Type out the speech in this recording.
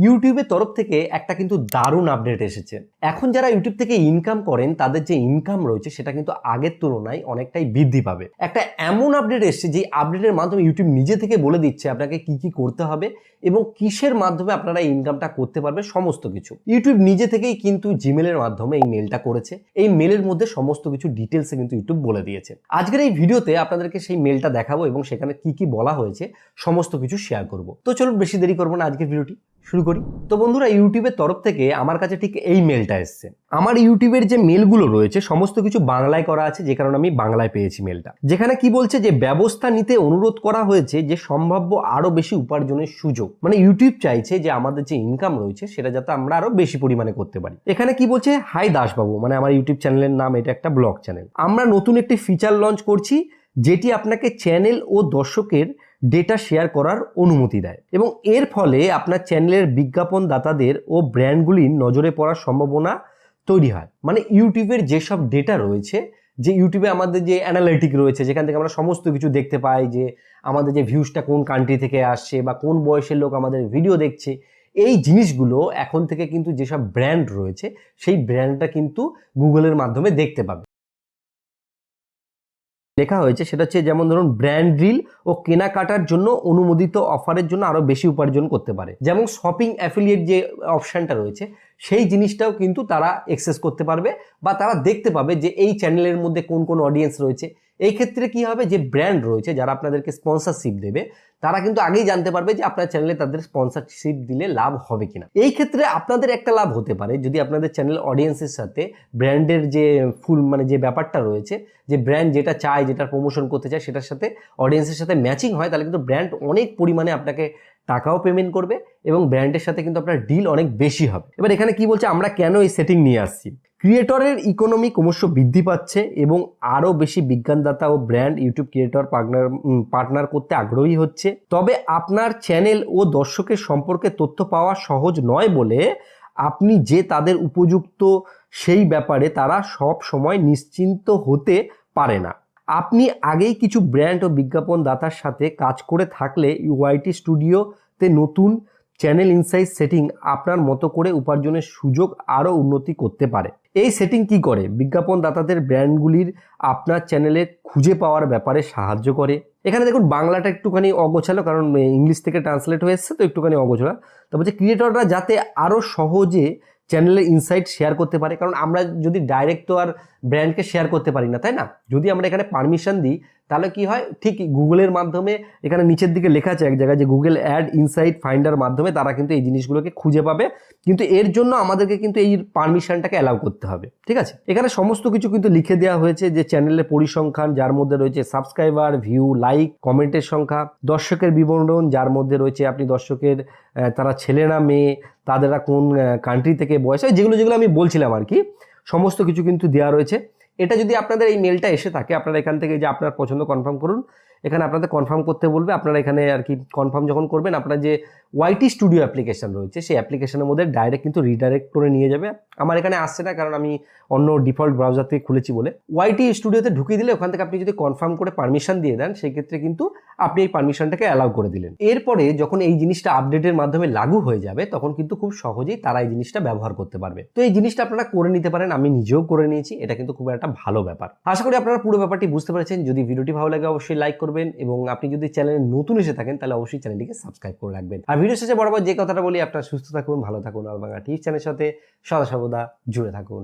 ইউটিউবের তরফ থেকে একটা কিন্তু দারুণ আপডেট এসেছে। এখন যারা ইউটিউব থেকে ইনকাম করেন তাদের যে ইনকাম রয়েছে সেটা কিন্তু আগের তুলনায় অনেকটাই বৃদ্ধি পাবে। একটা এমন আপডেট এসেছে যে আপডেটের মাধ্যমে ইউটিউব নিজে থেকে বলে দিচ্ছে আপনাকে কি কি করতে হবে এবং কিসের মাধ্যমে আপনারা ইনকামটা করতে পারবে সমস্ত কিছু। ইউটিউব নিজে থেকেই কিন্তু জিমেলের মাধ্যমে এই মেলটা করেছে। এই মেলের মধ্যে সমস্ত কিছু ডিটেলসে কিন্তু ইউটিউব বলে দিয়েছে। আজকের এই ভিডিওতে আপনাদেরকে সেই মেলটা দেখাবো এবং সেখানে কি কি বলা হয়েছে সমস্ত কিছু শেয়ার করব। তো চলুন বেশি দেরি করবো না, আজকের ভিডিওটি শুরু করি। তো বন্ধুরা, ইউটিউবের তরফ থেকে আমার কাছে ঠিক এই মেলটা এসছে। আমার ইউটিউবের যে মেলগুলো রয়েছে সমস্ত কিছু বাংলায় করা আছে, যে কারণে আমি বাংলায় পেয়েছি মেলটা। যেখানে কি বলছে যে ব্যবস্থা নিতে অনুরোধ করা হয়েছে যে সম্ভাব্য আরো বেশি উপার্জনের সুযোগ, মানে ইউটিউব চাইছে যে আমাদের যে ইনকাম রয়েছে সেটা যাতে আমরা আরো বেশি পরিমাণে করতে পারি। এখানে কি বলছে, হাই দাসবাবু, মানে আমার ইউটিউব চ্যানেলের নাম, এটা একটা ব্লগ চ্যানেল। আমরা নতুন একটি ফিচার লঞ্চ করছি যেটি আপনাকে চ্যানেল ও দর্শকের ডেটা শেয়ার করার অনুমতি দেয় এবং এর ফলে আপনার চ্যানেলের বিজ্ঞাপনদাতাদের ও ব্র্যান্ডগুলির নজরে পড়ার সম্ভাবনা তৈরি হয়। মানে ইউটিউবের যেসব ডেটা রয়েছে, যে ইউটিউবে আমাদের যে অ্যানালিটিক রয়েছে, যেখান থেকে আমরা সমস্ত কিছু দেখতে পাই যে আমাদের যে ভিউজটা কোন কান্ট্রি থেকে আসছে বা কোন বয়সের লোক আমাদের ভিডিও দেখছে, এই জিনিসগুলো এখন থেকে কিন্তু যেসব ব্র্যান্ড রয়েছে সেই ব্র্যান্ডটা কিন্তু গুগলের মাধ্যমে দেখতে পাবে। লেখা হয়েছে সেটা হচ্ছে যেমন ধরুন ব্র্যান্ড ডিল ও কেনাকাটার জন্য অনুমোদিত অফারের জন্য আরো বেশি উপার্জন করতে পারে। যেমন শপিং অ্যাফিলিয়েট যে অপশনটা রয়েছে সেই জিনিসটাও কিন্তু তারা অ্যাক্সেস করতে পারবে বা তারা দেখতে পাবে যে এই চ্যানেলের মধ্যে কোন কোন অডিয়েন্স রয়েছে। এই ক্ষেত্রে কি হবে, যে ব্র্যান্ড রয়েছে যারা আপনাদেরকে স্পন্সরশিপ দেবে তারা কিন্তু আগেই জানতে পারবে যে আপনার চ্যানেলে তাদের স্পন্সরশিপ দিলে লাভ হবে কিনা। এই ক্ষেত্রে আপনাদের একটা লাভ হতে পারে যদি আপনাদের চ্যানেল অডিয়েন্সের সাথে ব্র্যান্ডের যে ফুল মানে যে ব্যাপারটা রয়েছে, যে ব্র্যান্ড যেটা চায়, যেটা প্রমোশন করতে চায় সেটার সাথে অডিয়েন্সের সাথে ম্যাচিং হয়, তাহলে কিন্তু ব্র্যান্ড অনেক পরিমাণে আপনাকে টাকাও পেমেন্ট করবে এবং ব্র্যান্ডের সাথে কিন্তু আপনার ডিল অনেক বেশি হবে। এবার এখানে কি বলছে, আমরা কেন এই সেটিং নিয়ে আসছি। ক্রিয়েটরের ইকোনমি ক্রমশ বৃদ্ধি পাচ্ছে এবং আরও বেশি বিজ্ঞানদাতা ও ব্র্যান্ড ইউটিউব ক্রিয়েটর পার্টনার করতে আগ্রহী হচ্ছে। তবে আপনার চ্যানেল ও দর্শকের সম্পর্কে তথ্য পাওয়া সহজ নয় বলে আপনি যে তাদের উপযুক্ত সেই ব্যাপারে তারা সব সময় নিশ্চিন্ত হতে পারে না। আপনি আগেই কিছু ব্র্যান্ড ও বিজ্ঞাপনদাতার সাথে কাজ করে থাকলে ওয়াইটি স্টুডিওতে নতুন চ্যানেল ইনসাইট সেটিং আপনার মতো করে উপার্জনের সুযোগ আরও উন্নতি করতে পারে। এই সেটিং কি করে, বিজ্ঞাপনদাতাদের ব্র্যান্ডগুলির আপনার চ্যানেলে খুঁজে পাওয়ার ব্যাপারে সাহায্য করে। এখানে দেখুন বাংলাটা একটুখানি অগোছালো, কারণ ইংলিশ থেকে ট্রান্সলেট হয়ে এসছে তো একটুখানি অগোছালো। তারপর যে ক্রিয়েটররা যাতে আরও সহজে চ্যানেলের ইনসাইট শেয়ার করতে পারে, কারণ আমরা যদি ডাইরেক্ট তো আর ব্র্যান্ডকে শেয়ার করতে পারি না, তাই না? যদি আমরা এখানে পারমিশন দিই তাহলে কি হয়, ঠিক গুগলের মাধ্যমে এখানে নিচের দিকে লেখা আছে এক জায়গায় যে গুগল অ্যাড ইনসাইট ফাইন্ডার মাধ্যমে তারা কিন্তু এই জিনিসগুলোকে খুঁজে পাবে, কিন্তু এর জন্য আমাদেরকে কিন্তু এই পারমিশনটাকে অ্যালাউ করতে হবে। ঠিক আছে, এখানে সমস্ত কিছু কিন্তু লিখে দেওয়া হয়েছে, যে চ্যানেলের পরিসংখ্যান যার মধ্যে রয়েছে সাবস্ক্রাইবার, ভিউ, লাইক, কমেন্টের সংখ্যা, দর্শকের বিবরণ যার মধ্যে রয়েছে আপনি দর্শকের তারা ছেলে না মেয়ে, তাদেরা কোন কান্ট্রি থেকে বয়স, যেগুলো যেগুলো আমি বলছিলাম আর কি, সমস্ত কিছু কিন্তু দেওয়া রয়েছে। এটা যদি আপনাদের এই মেলটা এসে থাকে, আপনারা এখান থেকে যে আপনার পছন্দ কনফার্ম করুন, এখানে আপনাদের কনফার্ম করতে বলবে। আপনারা এখানে আর কি কনফার্ম যখন করবেন, আপনার যে ওয়াইটি স্টুডিও অ্যাপ্লিকেশন রয়েছে সেই অ্যাপ্লিকেশনের মধ্যে ডাইরেক্ট কিন্তু রিডাইরেক্ট করে নিয়ে যাবে। আমার এখানে আসছে না, কারণ আমি অন্য ডিফল্ট ব্রাউজার থেকে খুলেছি বলে। ওয়াইটি স্টুডিওতে ঢুকিয়ে দিলে ওখান থেকে আপনি যদি কনফার্ম করে পারমিশন দিয়ে দেন, সেই ক্ষেত্রে কিন্তু আপনি এই পারমিশনটাকে অ্যালাউ করে দিলেন। এরপরে যখন এই জিনিসটা আপডেটের মাধ্যমে লাগু হয়ে যাবে তখন কিন্তু খুব সহজেই তারা এই জিনিসটা ব্যবহার করতে পারবে। তো এই জিনিসটা আপনারা করে নিতে পারেন, আমি নিজেও করে নিয়েছি, এটা কিন্তু খুব একটা ভালো ব্যাপার। আশা করি আপনারা পুরো ব্যাপারটি বুঝতে পেরেছেন। যদি ভিডিওটি ভালো লাগে অবশ্যই লাইক করবেন এবং আপনি যদি চ্যানেলে নতুন এসে থাকেন তাহলে অবশ্যই চ্যানেলটিকে সাবস্ক্রাইব করে রাখবেন। আর ভিডিও শেষে বরাবর যে কথাটা বলি, আপনারা সুস্থ থাকুন, ভালো থাকুন আর বাংলা টিভি চ্যানেলের সাথে সদা সর্বদা জুড়ে থাকুন।